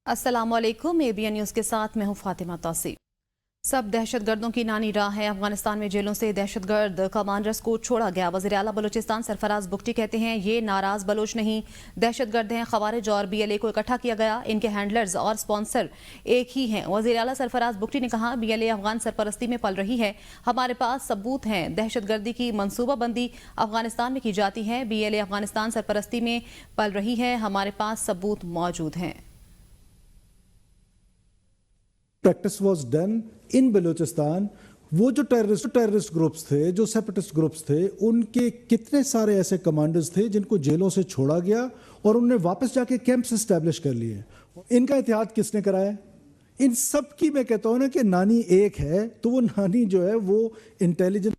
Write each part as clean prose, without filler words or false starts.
अस्सलाम वालेकुम। ABN news के साथ मैं हूँ फातिमा तौसीफ। सब दहशत गर्दों की नानी राह है। अफगानिस्तान में जेलों से दहशत गर्द कमांडर्स को छोड़ा गया। वज़ीर आला बलूचिस्तान सरफराज बुगटी कहते हैं ये नाराज बलोच नहीं, दहशत गर्द हैं। खवारिज और BLA को इकट्ठा किया गया, इनके हैंडलर्स और स्पॉन्सर एक ही हैं। वज़ीर आला सरफराज बुगटी ने कहा BLA अफगान सरपरस्ती में पल रही है, हमारे पास सबूत हैं। दहशत गर्दी की मनसूबाबंदी अफगानिस्तान में की जाती है। BLA अफगानिस्तान सरपरस्ती में पल रही है, हमारे पास सबूत मौजूद हैं। Practice was done in Balochistan. वो जो टेररिस्ट ग्रुप्स थे, जो सेपरेटिस्ट ग्रुप्स थे, उनके कितने सारे ऐसे कमांडर्स थे जिनको जेलों से छोड़ा गया और उन्होंने वापस जाके कैंप्स एस्टैब्लिश कर लिए। इनका इतिहाद किसने कराया? इन सब की मैं कहता हूं ना कि नानी एक है, तो वो नानी जो है वो इंटेलिजेंस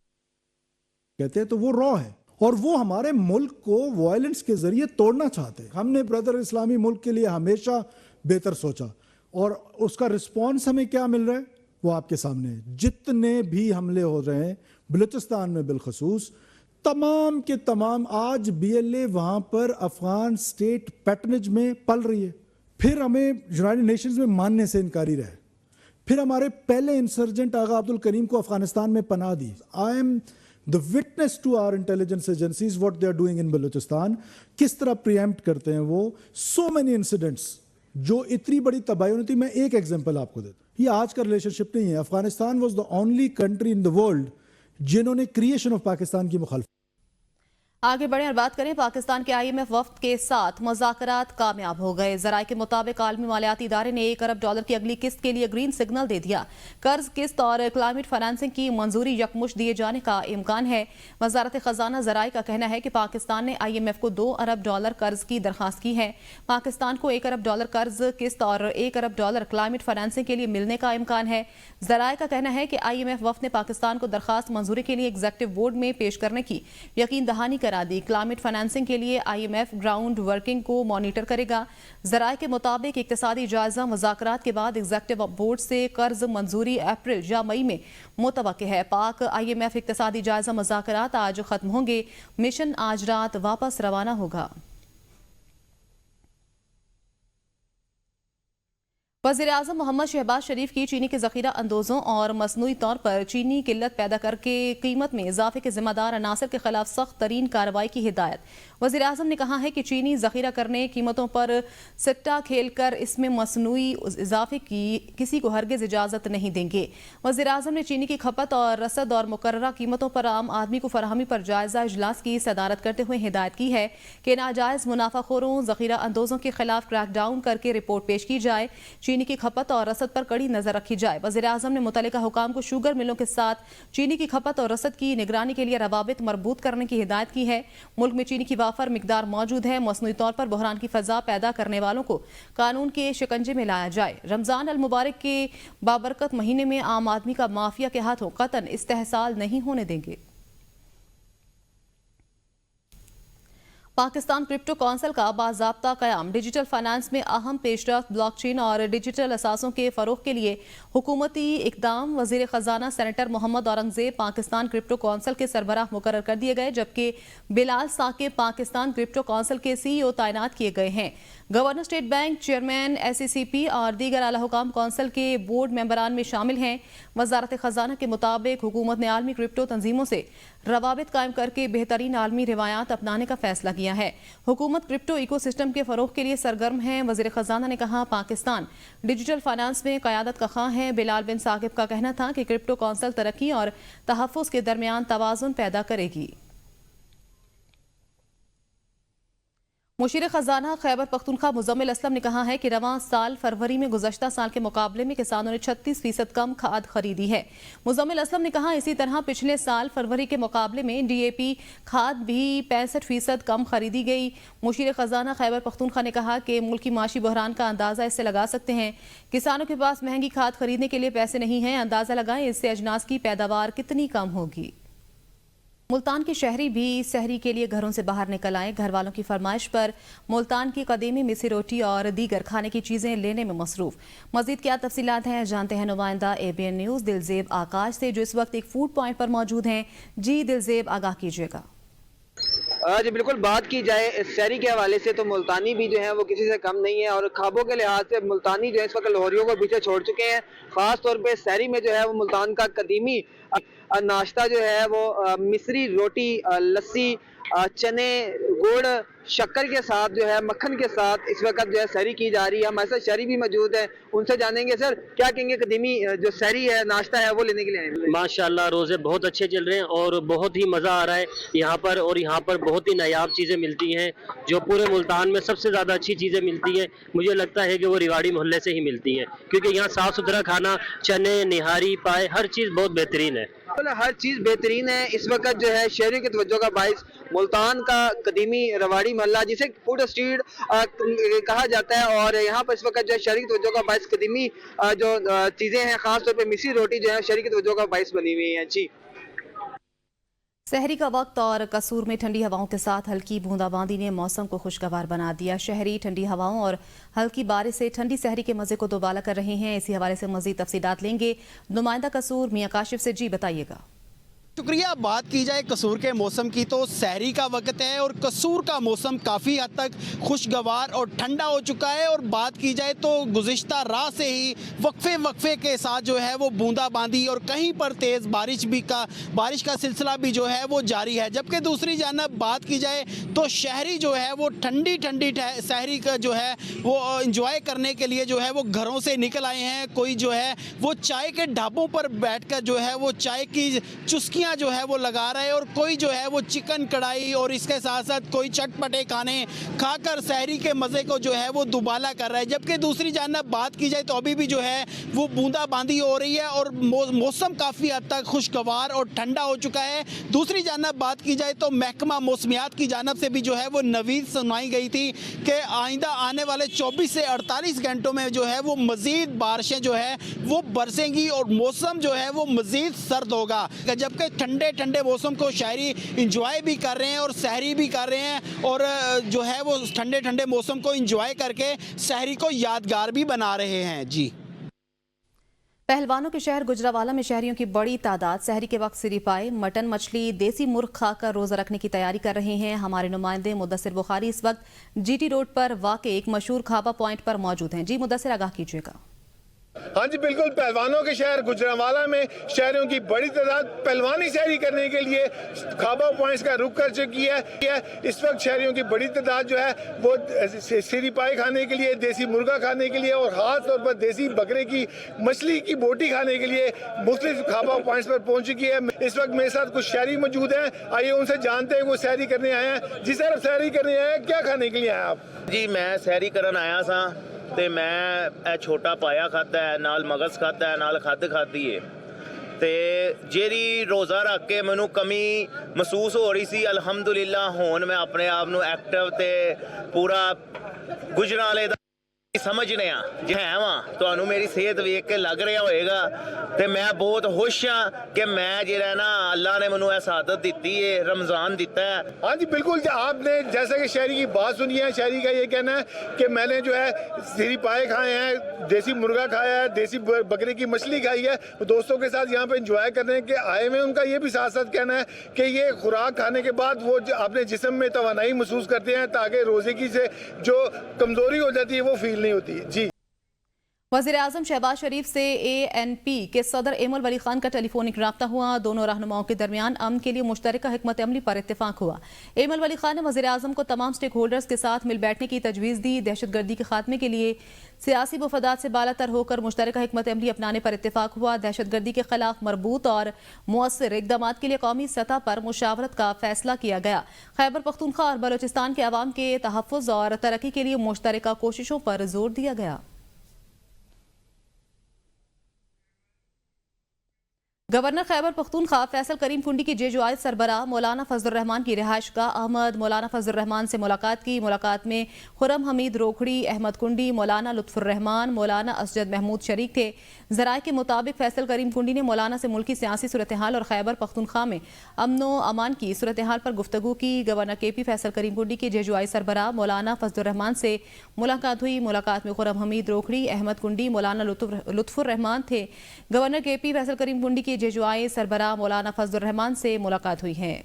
कहते हैं, तो वो रॉ है और वो हमारे मुल्क को वायलेंस के जरिए तोड़ना चाहते हैं। हमने ब्रदर इस्लामी मुल्क के लिए हमेशा बेहतर सोचा और उसका रिस्पॉन्स हमें क्या मिल रहा है वो आपके सामने है। जितने भी हमले हो रहे हैं बलूचिस्तान में बिलखसूस, तमाम के तमाम आज BLA वहां पर अफगान स्टेट पैटर्नेज में पल रही है। फिर हमें यूनाइटेड नेशंस में मानने से इनकारी रहे। फिर हमारे पहले इंसर्जेंट आगा अब्दुल करीम को अफगानिस्तान में पनाह दी। I am the witness to our intelligence agencies what they are doing in Balochistan. किस तरह प्रीएम्प्ट करते हैं वो। सो मेनी इंसिडेंट्स जो इतनी बड़ी तबाही होती। मैं एक एग्जांपल आपको देता हूं, ये आज का रिलेशनशिप नहीं है। Afghanistan was the only country in the world जिन्होंने क्रिएशन ऑफ पाकिस्तान की मुखालफत। आगे बढ़ें और बात करें पाकिस्तान के IMF वफ्द के साथ मुज़ाकरात कामयाब हो गए। ज़राए के मुताबिक आलमी मालियाती इदारे ने $1 अरब की अगली किस्त के लिए ग्रीन सिग्नल दे दिया। कर्ज किस्त और क्लाइमेट फाइनेंसिंग की मंजूरी यकमुश्त दिए जाने का इम्कान है। वजारत खजाना ज़राए का कहना है कि पाकिस्तान ने IMF को $2 अरब कर्ज की दरख्वास्त की है। पाकिस्तान को $1 अरब कर्ज किस्त और $1 अरब क्लाइमेट फाइनेंसिंग के लिए मिलने का इम्कान है। ज़राए का कहना है कि IMF वफ्द ने पाकिस्तान को दरख्वास्त मंजूरी के लिए एग्जीक्यूटिव बोर्ड में पेश करने की यकीन दहानी करा दी। क्लाइमेट फाइनेंसिंग के लिए IMF ग्राउंड वर्किंग को मॉनिटर करेगा। ज़राए के मुताबिक इक्तिसादी जायजा मुज़ाकरात के बाद एग्जीक्यूटिव बोर्ड से कर्ज मंजूरी अप्रैल या मई में मुतवक्किल है। पाक IMF इक्तिसादी जायजा मुज़ाकरात आज खत्म होंगे। मिशन आज रात वापस रवाना होगा। वज़ीर-ए-आज़म मोहम्मद शहबाज शरीफ की चीनी के ज़ख़ीरा अंदोज़ों और मसनूई तौर पर चीनी किल्लत पैदा करके कीमत में इजाफे के ज़िम्मेदार अनासर के खिलाफ सख्त तरीन कार्रवाई की हिदायत। वज़ीर-ए-आज़म ने कहा है कि चीनी ज़ख़ीरा करने, कीमतों पर सिट्टा खेल कर इसमें मसनूई इजाफे की किसी को हरगिज़ इजाज़त नहीं देंगे। वज़ीर-ए-आज़म ने चीनी की खपत और रसद और मुकर्ररा कीमतों पर आम आदमी को फराहमी पर जायज़ा इजलास की सदारत करते हुए हिदायत की है कि नाजायज़ मुनाफाखोरों, ज़ख़ीरा अंदोज़ों के खिलाफ क्रैकडाउन करके रिपोर्ट पेश की जाए। चीनी की खपत और रसद पर कड़ी नजर रखी जाए। वज़ीर-ए-आज़म ने मुतल्लिका हुकाम को शुगर मिलों के साथ चीनी की खपत और रसद की निगरानी के लिए रवाबित मरबूत करने की हिदायत की है। मुल्क में चीनी की वाफर मिकदार मौजूद है। मसनूई तौर पर बहरान की फजा पैदा करने वालों को कानून के शिकंजे में लाया जाए। रमजान अल मुबारक के बाबरकत महीने में आम आदमी का माफिया के हाथों कतन इस्तेहसाल नहीं होने देंगे। पाकिस्तान क्रिप्टो कौंसिल का बाज़ाब्ता क़याम। डिजिटल फाइनेंस में अहम पेशरफ्त, ब्लॉकचेन और डिजिटल असासों के फ़रोग़ के लिए हुकूमती इक़दाम। वज़ीर ख़जाना senator Mohammad Aurangzeb Pakistan crypto council के सरबराह मुकर्रर कर दिए गए, जबकि बिलाल साकिब पाकिस्तान क्रिप्टो कौंसिल के CEO तैनात किए गए हैं। Governor state bank, chairman SECP और दीगर आला हुकाम कौंसिल के बोर्ड मेंबरान में शामिल हैं। वज़ारत ख़जाना के मुताबिक हुकूमत ने आलमी क्रिप्टो तंजीमों से रवाबित कायम करके बेहतरीन आलमी रिवायात अपनाने का फैसला किया है। हुकूमत क्रिप्टो इकोसिस्टम के फ़रोग़ के लिए सरगर्म है। वज़ीर ख़जाना ने कहा पाकिस्तान डिजिटल फाइनेंस में क़यादत का ख़्वाह है। बिलाल बिन साकिब का कहना था कि क्रिप्टो कौंसिल तरक्की और तहफ़्फ़ुज़ के दरमियान तवाज़ुन पैदा करेगी। मुशीर खजाना खैबर पख्तूनख्वा मुज़म्मिल असलम ने कहा है कि रवां साल फरवरी में गुज़श्ता साल के मुकाबले में किसानों ने 36% कम खाद खरीदी है। मुज़म्मिल असलम ने कहा इसी तरह पिछले साल फरवरी के मुकाबले में DAP खाद भी 65% कम खरीदी गई। मुशीर खजाना खैबर पख्तूनख्वा ने कहा कि मुल्क की माशी बहरान का अंदाज़ा इससे लगा सकते हैं। किसानों के पास महंगी खाद खरीदने के लिए पैसे नहीं हैं। अंदाज़ा लगाएं इससे अजनास की पैदावार कितनी कम होगी। मुल्तान के शहरी भी सहरी के लिए घरों से बाहर निकल आए। घर वालों की फरमाइश पर मुल्तान की कदीमी मिसी रोटी और दीगर खाने की चीजें लेने में मसरूफ। मजीद क्या तफसीलात हैं जानते हैं नुमाइंदा ABN न्यूज़ दिलजेब आकाश से, जो इस वक्त एक फूड पॉइंट पर मौजूद हैं। जी दिलजेब, आगाह कीजिएगा। جی بالکل، بات کی جائے سحری کے حوالے سے تو ملتانی بھی جو ہے وہ کسی سے کم نہیں ہے، اور خوابوں کے لحاظ سے ملتانی جو ہے اس وقت لاہوریوں کو پیچھے چھوڑ چکے ہیں۔ خاص طور پہ سحری میں جو ہے وہ ملتان کا قدیمی ناشتہ جو ہے وہ مصری روٹی، لسی، چنے، گڑ، شکر کے ساتھ جو ہے مکھن کے ساتھ اس وقت جو ہے سحری کی جا رہی ہے۔ ہمارے ساتھ شہری بھی موجود ہیں، ان سے جانیں گے سر کیا کہیں گے قدیمی جو سحری ہے ناشتہ ہے وہ لینے کے لیے آئے ہیں۔ ماشاءاللہ روزے بہت اچھے چل رہے ہیں اور بہت ہی مزہ آ رہا ہے یہاں پر، اور یہاں پر بہت ہی نایاب چیزیں ملتی ہیں جو پورے ملتان میں سب سے زیادہ اچھی چیزیں ملتی ہیں مجھے لگتا ہے کہ وہ ریواڑی محلے سے ہی ملتی ہیں، کیونکہ یہاں صاف ستھرا کھانا، چنے، نہاری، پائے، ہر چیز بہت بہترین ہے۔ ہر چیز بہترین ہے۔ اس وقت جو ہے شہریوں کی توجہ کا باعث ملتان کا قدیمی رواڑی محلہ جسے فوڈ اسٹریٹ کہا جاتا ہے، اور یہاں پر اس وقت جو ہے شہری کی توجہ کا باعث قدیمی جو چیزیں ہیں، خاص طور پہ مصری روٹی جو ہے شہری کی توجہ کا باعث بنی ہوئی ہیں۔ جی سحری کا وقت اور قصور میں ٹھنڈی ہواؤں کے ساتھ ہلکی بوندا باندی نے موسم کو خوشگوار بنا دیا۔ شہری ٹھنڈی ہواؤں اور ہلکی بارش سے ٹھنڈی سحری کے مزے کو دوبالا کر رہے ہیں۔ اسی حوالے سے مزید تفصیلات لیں گے نمائندہ قصور میاں کاشف سے۔ جی بتائیے گا۔ شکریہ۔ بات کی جائے قصور کے موسم کی تو سحری کا وقت ہے اور قصور کا موسم کافی حد تک خوشگوار اور ٹھنڈا ہو چکا ہے، اور بات کی جائے تو گزشتہ رات سے ہی وقفے کے ساتھ جو ہے وہ بوندا باندی اور کہیں پر تیز بارش کا سلسلہ بھی جو ہے وہ جاری ہے، جبکہ دوسری جانب بات کی جائے تو شہری جو ہے وہ ٹھنڈی سحری کا جو ہے وہ انجوائے کرنے کے لیے جو ہے وہ گھروں سے نکل آئے ہیں۔ کوئی جو ہے وہ چائے کے ڈھابوں پر بیٹھ کر جو ہے وہ چائے کی چسکیاں جو ہے وہ لگا رہے ہیں، اور کوئی جو ہے وہ چکن کڑھائی اور اس کے ساتھ ساتھ کوئی چٹپٹے کھانے کھا کر سحری کے مزے کو جو ہے وہ دوبالا کر رہا ہے، جبکہ دوسری جانب بات کی جائے تو ابھی بھی جو ہے وہ بوندا باندی ہو رہی ہے اور موسم کافی حد تک خوشگوار اور ٹھنڈا ہو چکا ہے۔ دوسری جانب بات کی جائے تو محکمہ موسمیات کی جانب سے بھی جو ہے وہ نوید سنائی گئی تھی کہ آئندہ آنے والے 24 سے 48 گھنٹوں میں جو ہے وہ مزید بارشیں جو ہے وہ برسیں گی اور موسم جو ہے وہ مزید سرد ہوگا، جبکہ ٹھنڈے موسم کو شہری انجوائے بھی کر رہے ہیں اور سحری بھی کر رہے ہیں، اور جو ہے وہ ٹھنڈے موسم کو انجوائے کر کے سحری کو یادگار بھی بنا رہے ہیں۔ جی پہلوانوں کے شہر گجرانوالہ میں شہریوں کی بڑی تعداد سحری کے وقت سری پائے، مٹن، مچھلی، دیسی مرغ کھا کر روزہ رکھنے کی تیاری کر رہے ہیں۔ ہمارے نمائندے مدثر بخاری اس وقت جی ٹی روڈ پر واقع ایک مشہور کھابا پوائنٹ پر موجود ہیں۔ جی مدثر آگاہ کیجیے گا۔ ہاں جی بالکل، پہلوانوں کے شہر گجرانوالہ میں شہریوں کی بڑی تعداد پہلوانی سحری کرنے کے لیے کھابا پوائنٹس کا رخ کر چکی ہے۔ اس وقت شہریوں کی بڑی تعداد جو ہے وہ سری پائی کھانے کے لیے، دیسی مرغا کھانے کے لیے اور خاص طور پر دیسی بکرے کی مچھلی کی بوٹی کھانے کے لیے مختلف کھابا پوائنٹس پر پہنچ چکی ہے۔ اس وقت میرے ساتھ کچھ شہری موجود ہیں، آئیے ان سے جانتے ہیں وہ سحری کرنے آئے ہیں۔ جی سر، سحری کرنے آئے ہیں، کیا کھانے کے لیے آئے آپ؟ جی میں سحری کرن آیا سا تے میں چھوٹا پایا کھاتا ہے، نال مغز کھاتا ہے، نال کھد کھاتی ہے تے جیڑی روزہ رکھ کے مینوں کمی محسوس ہو رہی سی، الحمدللہ ہون میں اپنے آپ نو ایکٹیو تے پورا گجرانوالے دا سمجھنے جی ہے وہاں تو میری صحت ویک کے لگ رہا ہوئے گا تے میں بہت خوش ہاں کہ میں جہاں نا اللہ نے مینوں سعادت دیتی ہے، رمضان دیتا ہے۔ ہاں جی بالکل، آپ نے جیسا کہ شہری کی بات سنی ہے، شہری کا یہ کہنا ہے کہ میں نے جو ہے سری پائے کھائے ہیں، دیسی مرغا کھایا ہے، دیسی بکرے کی مچھلی کھائی ہے، دوستوں کے ساتھ یہاں پہ انجوائے کرنے کے آئے ہوئے۔ ان کا یہ بھی ساتھ ساتھ کہنا ہے کہ یہ خوراک کھانے کے بعد وہ اپنے جسم میں توانائی محسوس کرتے ہیں تاکہ روزے کی سے جو کمزوری ہو جاتی ہے وہ فیل نہیں ہوتی ہے۔ جی وزیر اعظم شہباز شریف سے ANP کے صدر ایمل ولی خان کا ٹیلی فونک رابطہ ہوا۔ دونوں رہنماؤں کے درمیان امن کے لیے مشترکہ حکمت عملی پر اتفاق ہوا۔ ایمل ولی خان نے وزیر اعظم کو تمام سٹیک ہولڈرز کے ساتھ مل بیٹھنے کی تجویز دی۔ دہشت گردی کے خاتمے کے لیے سیاسی مفادات سے بالا تر ہو کر مشترکہ حکمت عملی اپنانے پر اتفاق ہوا۔ دہشت گردی کے خلاف مربوط اور مؤثر اقدامات کے لیے قومی سطح پر مشاورت کا فیصلہ کیا گیا۔ خیبر پختونخوا اور بلوچستان کے عوام کے تحفظ اور ترقی کے لیے مشترکہ کوششوں پر زور دیا گیا۔ گورنر خیبر پختونخوا فیصل کریم کنڈی کی جے سربراہ مولانا فضل الرحمان کی رہائش گاہ احمد مولانا فضل الرحمان سے ملاقات کی۔ ملاقات میں خرم حمید روکھڑی، احمد کنڈی، مولانا لطف الرحمان، مولانا اسجد محمود شریک تھے۔ ذرائع کے مطابق فیصل کریم کنڈی نے مولانا سے ملکی سیاسی صورتحال اور خیبر پختونخوا میں امن و امان کی صورتحال پر گفتگو کی۔ گورنر KP فیصل کریم کنڈی کی جے سربراہ مولانا فضل الرحمان سے ملاقات ہوئی۔ ملاقات میں خرم حمید روکھڑی، احمد کنڈی، مولانا لطف الرحمان تھے۔ گورنر KP فیصل کریم کنڈی کی جے سربراہ مولانا فضل الرحمان سے ملاقات ہوئی ہے۔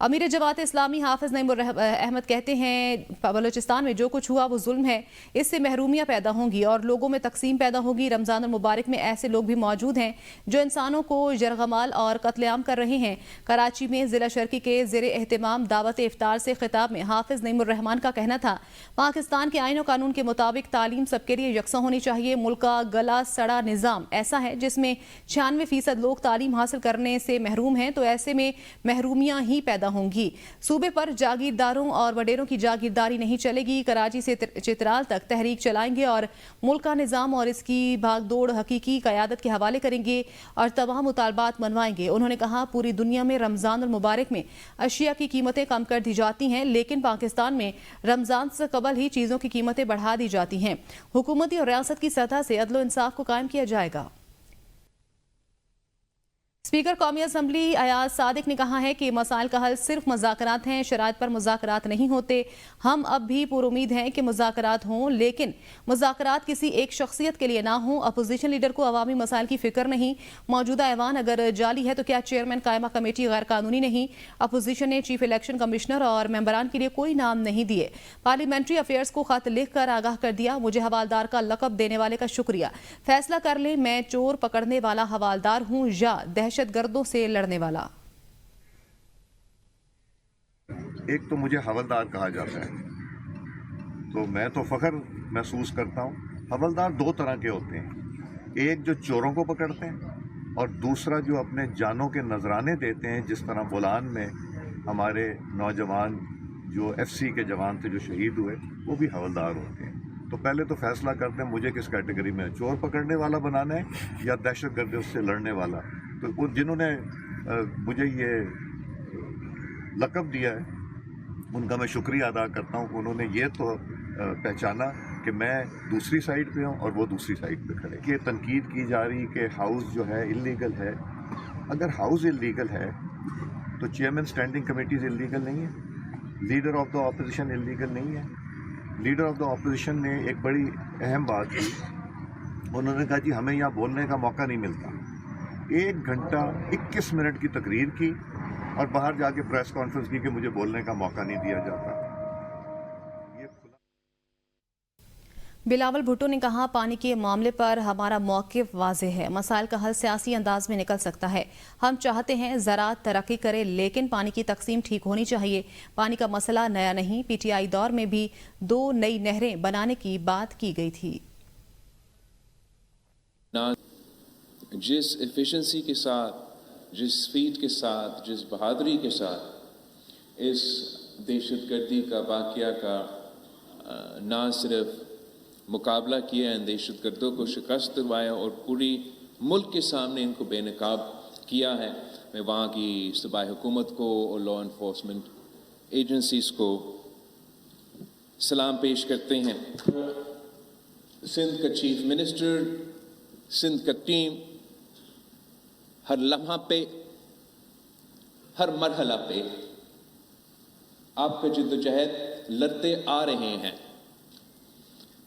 अमीर जमात इस्लामी हाफिज नईम अहमद कहते हैं बलूचिस्तान में जो कुछ हुआ वो जुल्म है, इससे महरूमियाँ पैदा होंगी और लोगों में तकसीम पैदा होगी। रमज़ान मुबारक में ऐसे लोग भी मौजूद हैं जो इंसानों को जरगमाल और कत्लेआम कर रहे हैं। कराची में ज़िला शर्की के ज़ेर एहतमाम दावत इफ्तार से खिताब में हाफिज नईम रहमान का कहना था, पाकिस्तान के आईन और कानून के मुताबिक तालीम सबके लिए यकसा होनी चाहिए। मुल्क का गला सड़ा निज़ाम ऐसा है जिसमें 96% लोग तालीम हासिल करने से महरूम हैं, तो ऐसे में महरूमियाँ ही पैदा होंगी। सूबे पर जागीरदारों और वडेरों की जागीरदारी नहीं चलेगी। कराची से चित्राल तक तहरीक चलाएंगे और मुल्क का निज़ाम और इसकी भागदौड़ हकीकी क़यादत के हवाले करेंगे और तमाम मुतालबात मनवाएंगे। उन्होंने कहा, पूरी दुनिया में रमज़ान और मुबारक में अशिया की कीमतें कम कर दी जाती हैं, लेकिन पाकिस्तान में रमज़ान से कबल ही चीज़ों की कीमतें बढ़ा दी जाती हैं। हुकूमती और रियासत की सतह से अदल इंसाफ को कायम किया जाएगा। स्पीकर कौमी असम्बली अयाज सादिक ने कहा है कि मसाइल का हल सिर्फ मुज़ाकरात हैं, शराइत पर मुज़ाकरात नहीं होते। हम अब भी पुरुमीद हैं कि मुज़ाकरात हों, लेकिन मुज़ाकरात किसी एक शख्सियत के लिए ना हों। अपोजिशन लीडर को अवामी मसाइल की फिक्र नहीं। मौजूदा ऐवान अगर जाली है तो क्या चेयरमैन कायमा कमेटी गैर कानूनी नहीं? अपोजिशन ने चीफ इलेक्शन कमिश्नर और मेंबरान के लिए कोई नाम नहीं दिए। पार्लियामेंट्री अफेयर्स को खत लिख कर आगाह कर दिया, मुझे हवालदार का लकब देने वाले का शुक्रिया। फैसला कर ले, मैं चोर पकड़ने वाला हवालदार हूँ या दहशतगर्दों से लड़ने वाला। एक तो मुझे हवलदार कहा जाता है, तो मैं तो फख्र महसूस करता हूँ। हवलदार दो तरह के होते हैं, एक जो चोरों को पकड़ते हैं और दूसरा जो अपने जानों के नजराने देते हैं। जिस तरह बोलान में हमारे नौजवान जो FC के जवान थे जो शहीद हुए, वो भी हवलदार होते हैं। तो पहले तो फैसला करते हैं मुझे किस कैटेगरी में चोर पकड़ने वाला बनाना है या दहशतगर्दों से लड़ने वाला। तो जिन्होंने मुझे ये लक़ब दिया है उनका मैं शुक्रिया अदा करता हूँ कि उन्होंने ये तो पहचाना कि मैं दूसरी साइड पे हूँ और वो दूसरी साइड पे खड़े। ये तनकीद की जा रही कि हाउस जो है इल्लीगल है। अगर हाउस इल्लीगल है तो चेयरमैन स्टैंडिंग कमेटीज इल्लीगल नहीं है, leader of the opposition illegal नहीं है। लीडर ऑफ द ऑपोजिशन ने एक बड़ी अहम बात की, उन्होंने कहा जी हमें यहाँ बोलने का मौका नहीं मिलता। 1 घंटा 21 मिनट की तकरीर की और बाहर जाके प्रेस कॉन्फ्रेंस की कि मुझे बोलने का मौका नहीं दिया जाता। बिलावल भुट्टो ने कहा, पानी के मामले पर हमारा मौक़िफ़ वाज़ेह है। मसाइल का हल सियासी अंदाज में निकल सकता है। हम चाहते हैं ज़राअत तरक्की करे, लेकिन पानी की तकसीम ठीक होनी चाहिए। पानी का मसला नया नहीं, PTI दौर में भी 2 नई नहरें बनाने की बात की गई थी। जिस एफिशिएंसी के साथ, जिस स्पीड के साथ, जिस बहादुरी के साथ इस दहशतगर्दी का वाक़या का ना सिर्फ मुकाबला किया है, दहशतगर्दों को शिकस्त दिलवाया और पूरी मुल्क के सामने इनको बेनकाब किया है, मैं वहाँ की सूबाई हुकूमत को और लॉ इन्फोर्समेंट एजेंसीज़ को सलाम पेश करते हैं। सिंध का चीफ मिनिस्टर, सिंध का टीम हर लम्हा पे, हर मरहला पे आपका जिद्दोजहद लड़ते आ रहे हैं।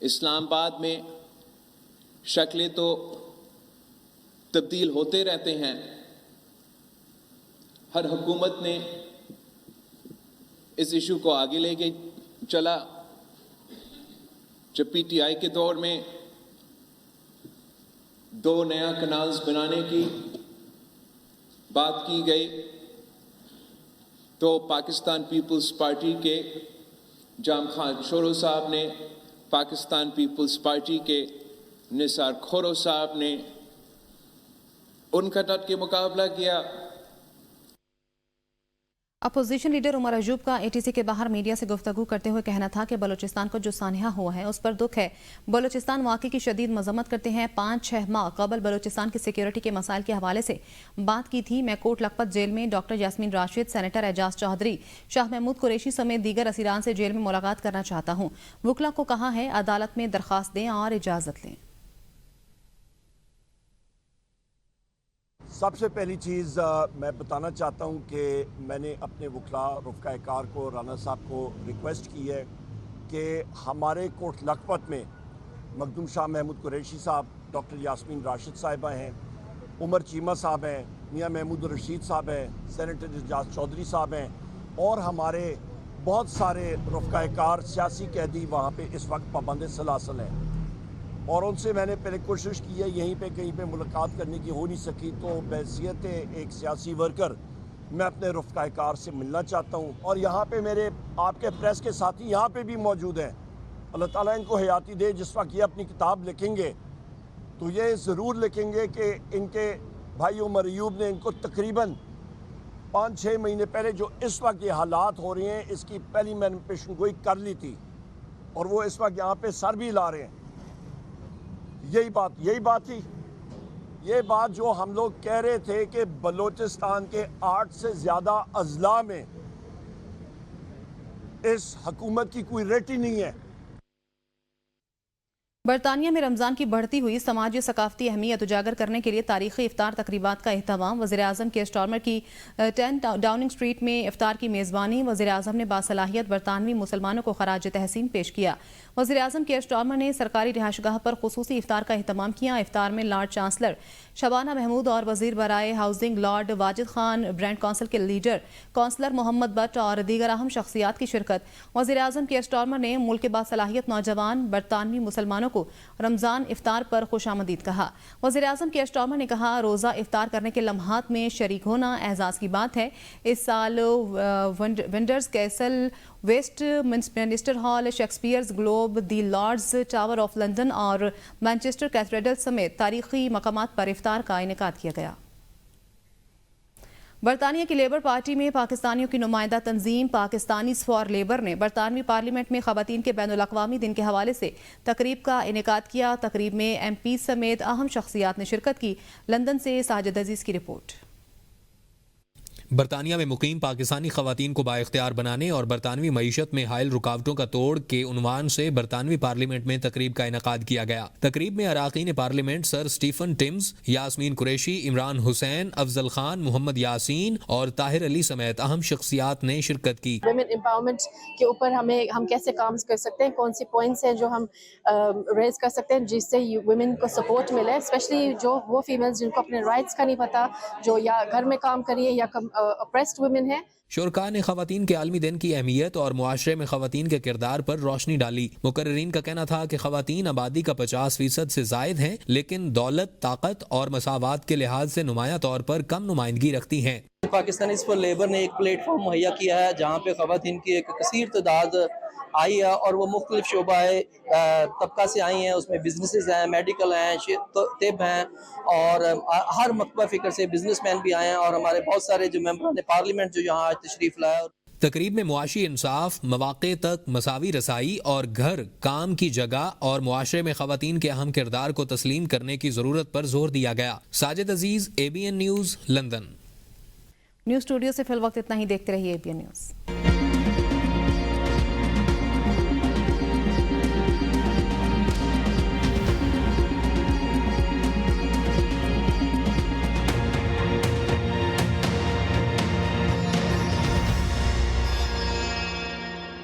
इस्लामाबाद में शक्लें तो तब्दील होते रहते हैं। हर हुकूमत ने इस इशू को आगे लेके चला। जब PTI के दौर में 2 नया कनाल्स बनाने की बात की गई तो पाकिस्तान पीपल्स पार्टी के जाम खान शोरो साहब ने, पाकिस्तान पीपल्स पार्टी के निसार खोरो साहब ने उनका डट के मुकाबला किया। अपोजिशन लीडर उमर अयूब का ATC के बाहर मीडिया से गुफ्तगू करते हुए कहना था कि बलूचिस्तान को जो सानिया हुआ है उस पर दुख है। बलूचिस्तान वाक़े की शदीद मजम्मत करते हैं। 5-6 माह कबल बलूचिस्तान की सिक्योरिटी के मसाइल के हवाले से बात की थी। मैं कोट लखपत जेल में डॉक्टर यास्मीन राशिद, सेनेटर एजाज चौधरी, शाह महमूद कुरैशी समेत दीगर असीरान से जेल में मुलाकात करना चाहता हूँ। वकला को कहा है अदालत में दरख्वास्त दें और इजाज़त लें। सबसे पहली चीज़ मैं बताना चाहता हूं कि मैंने अपने वकला रफ़क़ाए कार को, राना साहब को रिक्वेस्ट की है कि हमारे कोट लखपत में मखदूम शाह महमूद कुरैशी साहब, डॉक्टर यास्मीन राशिद साहिबा हैं, उमर चीमा साहब हैं, मियाँ महमूद रशीद साहब हैं, सेनेटर एजाज चौधरी साहब हैं, اور ہمارے بہت سارے رفقائے کار سیاسی قیدی وہاں پہ اس وقت پابند سلاسل ہیں، اور ان سے میں نے پہلے کوشش کی ہے یہیں پہ کہیں پہ ملاقات کرنے کی، ہو نہیں سکی، تو بحیثیت ایک سیاسی ورکر میں اپنے رفقائے کار سے ملنا چاہتا ہوں. اور یہاں پہ میرے آپ کے پریس کے ساتھی یہاں پہ بھی موجود ہیں. اللہ تعالیٰ ان کو حیاتی دے. جس وقت یہ اپنی کتاب لکھیں گے تو یہ ضرور لکھیں گے کہ ان کے بھائی عمر ایوب نے ان کو تقریباً 5-6 مہینے پہلے جو اس وقت یہ حالات ہو رہے ہیں اس کی پہلی میں نے پیشن گوئی کر لی تھی، اور وہ اس وقت یہاں پہ سر بھی لا رہے ہیں. یہی بات تھی، یہ بات جو ہم لوگ کہہ رہے تھے کہ بلوچستان کے 8 سے زیادہ اضلاع میں اس حکومت کی کوئی ریٹی نہیں ہے. برطانیہ میں رمضان کی بڑھتی ہوئی سماجی ثقافتی اہمیت اجاگر کرنے کے لیے تاریخی افطار تقریبات کا اہتمام. وزیر اعظم کیئر سٹارمر کی 10 ڈاؤننگ سٹریٹ میں افطار کی میزبانی. وزیر اعظم نے باصلاحیت برطانوی مسلمانوں کو خراج تحسین پیش کیا. وزیر اعظم کیئر سٹارمر نے سرکاری رہائش گاہ پر خصوصی افطار کا اہتمام کیا. افطار میں لارڈ چانسلر شبانہ محمود اور وزیر برائے housing lord Wajid Khan, Brent council کے لیڈر کونسلر محمد بٹ اور دیگر اہم شخصیات کی شرکت. وزیر اعظم کیئر سٹارمر نے ملک کے باصلاحیت نوجوان برطانوی مسلمانوں کو رمضان افطار پر خوش آمدید کہا. وزیر اعظم کیئر سٹارمر نے کہا روزہ افطار کرنے کے لمحات میں شریک ہونا اعزاز کی بات ہے. اس سال Windsor Castle, Westminster Hall, Shakespeare's Globe, the Lord's Tower of London اور مانچسٹر کیتھیڈرل سمیت تاریخی مقامات پر افطار کا انعقاد کیا گیا. برطانیہ کی لیبر پارٹی میں پاکستانیوں کی نمائندہ تنظیم پاکستانیز فار لیبر نے برطانوی پارلیمنٹ میں خواتین کے بین الاقوامی دن کے حوالے سے تقریب کا انعقاد کیا. تقریب میں ایم پی سمیت اہم شخصیات نے شرکت کی. لندن سے ساجد عزیز کی رپورٹ. برطانیہ میں مقیم پاکستانی خواتین کو بااختیار بنانے اور برطانوی معیشت میں حائل رکاوٹوں کا توڑ کے عنوان سے برطانوی پارلیمنٹ میں تقریب کا انعقاد کیا گیا. تقریب میں اراکین پارلیمنٹ سر سٹیفن ٹمز، یاسمین قریشی، عمران حسین، افضل خان، محمد یاسین اور طاہر علی سمیت اہم شخصیات نے شرکت کی. ویمن امپاورمنٹ کے اوپر ہم کیسے کام کر سکتے ہیں، کون سی پوائنٹس ہیں جو ہم ریز کر سکتے ہیں جس سے ویمن کو سپورٹ ملے، اسپیشلی جو وہ فیمیلز جن کو اپنے رائٹس کا نہیں پتہ، جو یا گھر میں کام کریے یا اپریسڈ ویمن ہیں. شرکاء نے خواتین کے عالمی دن کی اہمیت اور معاشرے میں خواتین کے کردار پر روشنی ڈالی. مقررین کا کہنا تھا کہ خواتین آبادی کا 50% سے زائد ہیں، لیکن دولت، طاقت اور مساوات کے لحاظ سے نمایاں طور پر کم نمائندگی رکھتی ہیں. پاکستانیز فار لیبر نے ایک پلیٹ فارم مہیا کیا ہے جہاں پہ خواتین کی ایک کثیر تعداد آئی ہے، اور وہ مختلف شعبہ طبقہ سے آئی ہیں. اس میں بزنسز ہیں، میڈیکل ہیں، طب ہیں، اور ہر مکتبہ فکر سے بزنس مین بھی آئے ہیں، اور ہمارے بہت سارے جو ممبران پارلیمنٹ جو یہاں آج تشریف لائے. تقریب میں معاشی انصاف، مواقع تک مساوی رسائی اور گھر، کام کی جگہ اور معاشرے میں خواتین کے اہم کردار کو تسلیم کرنے کی ضرورت پر زور دیا گیا. ساجد عزیز، ABN news, London. News studio سے فی الوقت اتنا ہی. دیکھتے رہیے ABN نیوز.